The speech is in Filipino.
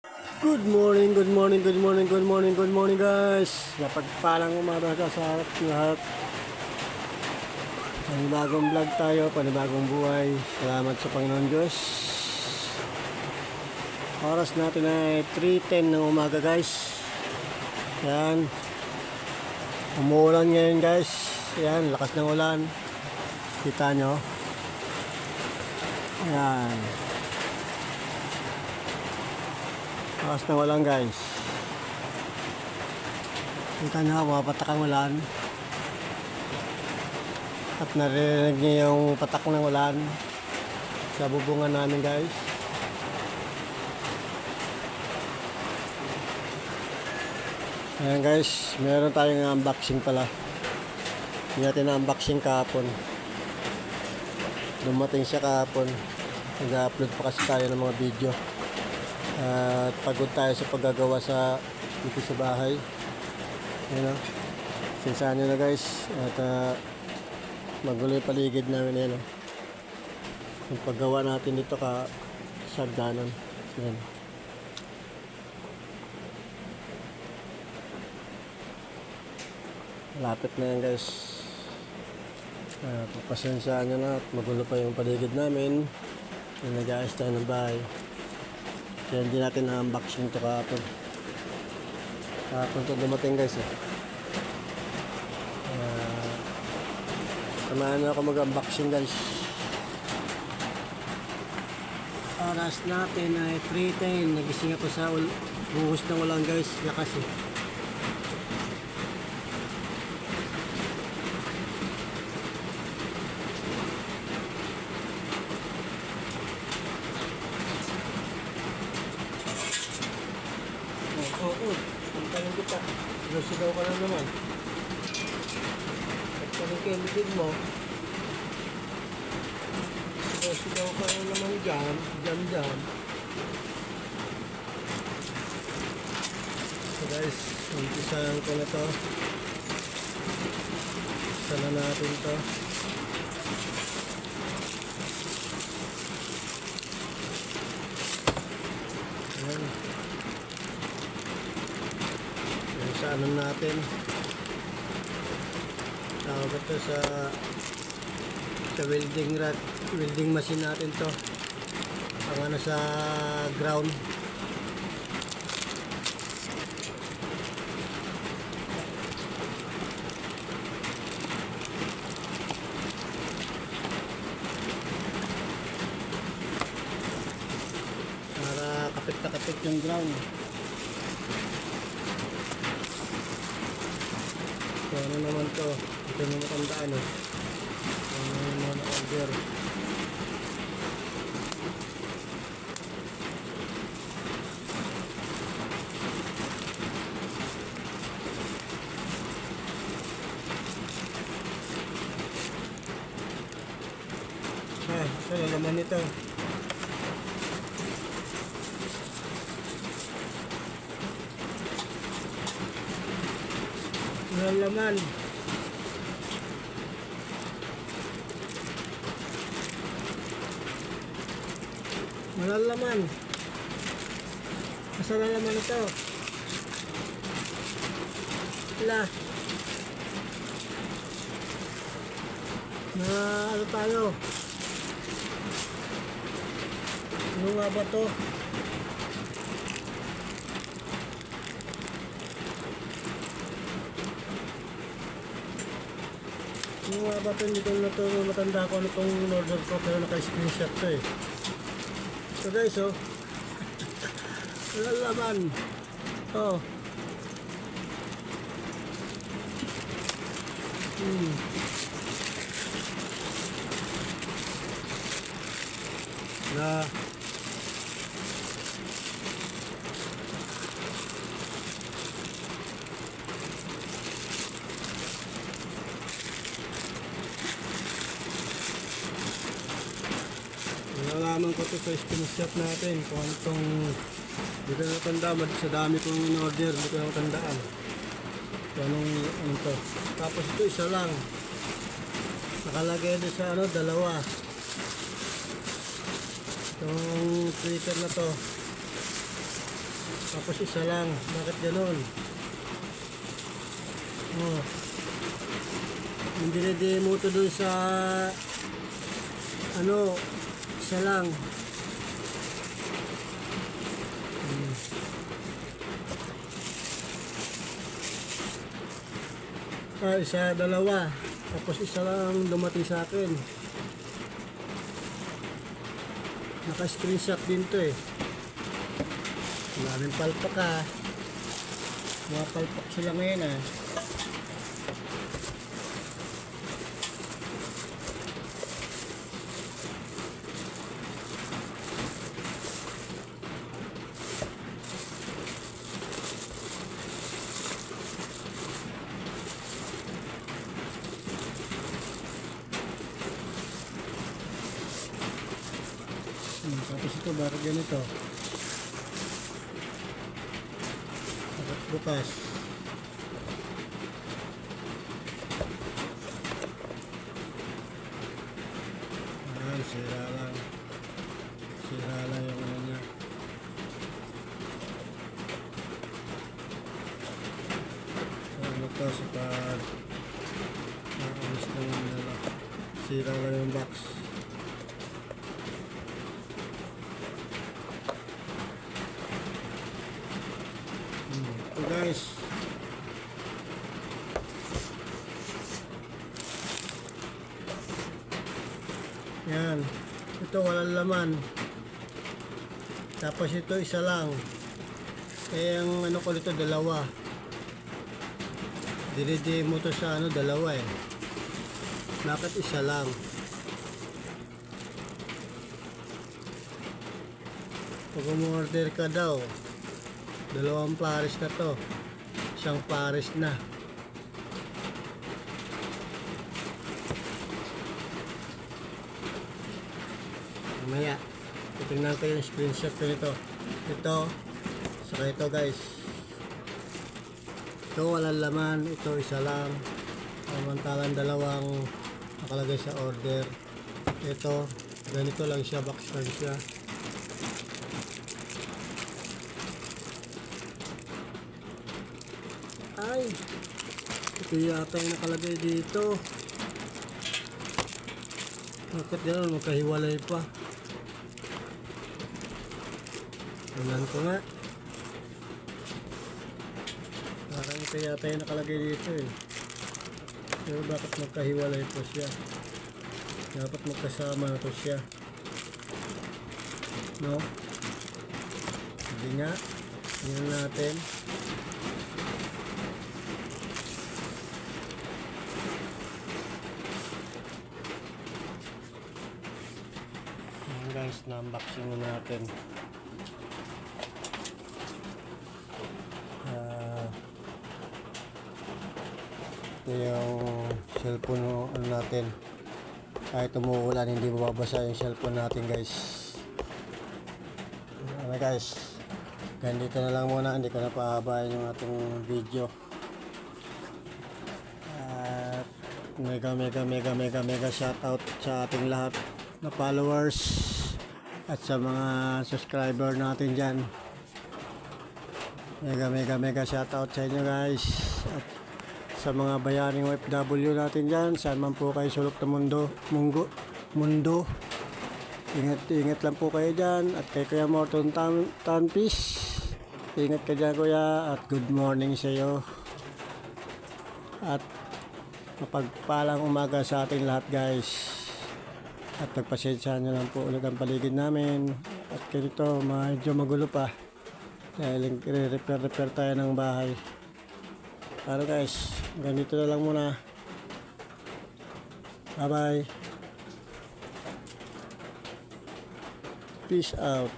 Good morning, good morning, good morning, good morning, good morning guys. Napagpalang umaga sa lahat. Panibagong vlog tayo, panibagong buhay. Salamat sa Panginoon Diyos. Oras natin ay 3:10 ng umaga guys. Yan. Umuulan ngayon guys. Yan, lakas ng ulan. Kita nyo. Yan. Lakas ng ulan guys. Kita nyo, mapatak ang ulan. At naririnig niyo yung patak ng ulan sa bubungan namin guys. Ayan guys, meron tayong unboxing pala. Hindi natin na-unboxing kahapon. Dumating siya kahapon. Nag-upload pa kasi tayo ng mga video. At pagod tayo sa paggagawa dito sa bahay. Ayan o. Sinsaan nyo na guys. At magulo yung paligid namin yan. Yung paggawa natin dito sagdanan. Yan. Lapit na yan guys. Papasensyaan nyo na at magulo pa yung paligid namin. Nag-aayos tayo ng bahay. Kaya hindi natin na-unboxing ito kahapon. Kahapon ito dumating guys samahan na ako mag-unboxing guys. Oras natin ay 3:10. Nagising ako sa buhos ng ulan guys. Lakas Oo. Ang kita. Sigaw ka lang naman. Pagkaling kemigid mo, sigaw ka lang naman dyan. So guys, umpisahan ko na to. Isa na natin to. Ayan. Sa ano natin tawag ito sa welding machine natin to ang sa ground para kapit na kapit yung ground. So, ano naman to? Ito yung matandaan ano yung mga na-order. Ito laman nito. Laman malalaman asa na laman ito na ano tayo ano nga ba to ano nga ba ito hindi ko na ito matanda ko ano itong order ko pero naka-screenshot to so guys wala laman na nalaman ko ito sa screenshot natin kung anong hindi ko natandaan sa dami kong in-order hindi ko natandaan kung ano to tapos ito isa lang nakalagay din sa dalawa itong Twitter na to Tapos isa lang. Bakit ganun? Oh. Yung dinedemo to dun sa ano, isa lang. Isa, dalawa. Tapos isa lang dumating sa akin. Naka-screenshot din to eh. Maraming palpak ah. Mga palpak sila ngayon ah. Tapos ito, bakit ganito? Bakit bukas? Ay, sira lang. Sira lang yung ano niya. So, ano to, sa pag naalis na yung nila. Sira lang yung box. So guys, yan, ito walang laman, tapos ito isa lang, eh ang ano ko dito dalawa, dinidemo to sa ano dalawa eh, bakit isa lang? Pag umorder ka daw, dalawang pares na to, isang pares na. Mamaya titingnan ko yung screenshot ko nito. Ito, saka ito guys, ito walang laman, ito isa lang, samantalang dalawang nakalagay sa order. Ito ganito lang siya, box lang siya. Ay, ito yata yung nakalagay dito. Bakit gano'n? Magkahiwalay pa. Tingnan ko nga. Parang ito yata yung nakalagay dito eh. Pero bakit magkahiwalay pa siya? Dapat magkasama na to siya. No? Hindi nga. Tingnan natin. Guys, na-unboxing na natin. Ito yung cellphone ano natin. Kahit umuulan, hindi mababasa yung cellphone natin guys. Ano guys, ganito na lang muna, hindi ko na pahabayan yung ating video. At mega shoutout sa ating lahat na followers at sa mga subscriber natin dyan. Mega shoutout sa inyo guys. At sa mga bayaning OFW natin dyan, saan man po kayo sulok ng mundo, ingat lang po kayo dyan. At kay Kuya Morton Tanpis, ingat ka dyan kuya, at good morning sa iyo. At mapagpalang umaga sa ating lahat guys. At pagpasensyahan nyo lang po ulit ang paligid namin. At ganito, medyo magulo pa. Dahil repair tayo ng bahay. Pero guys, ganito na lang muna. Bye bye. Peace out.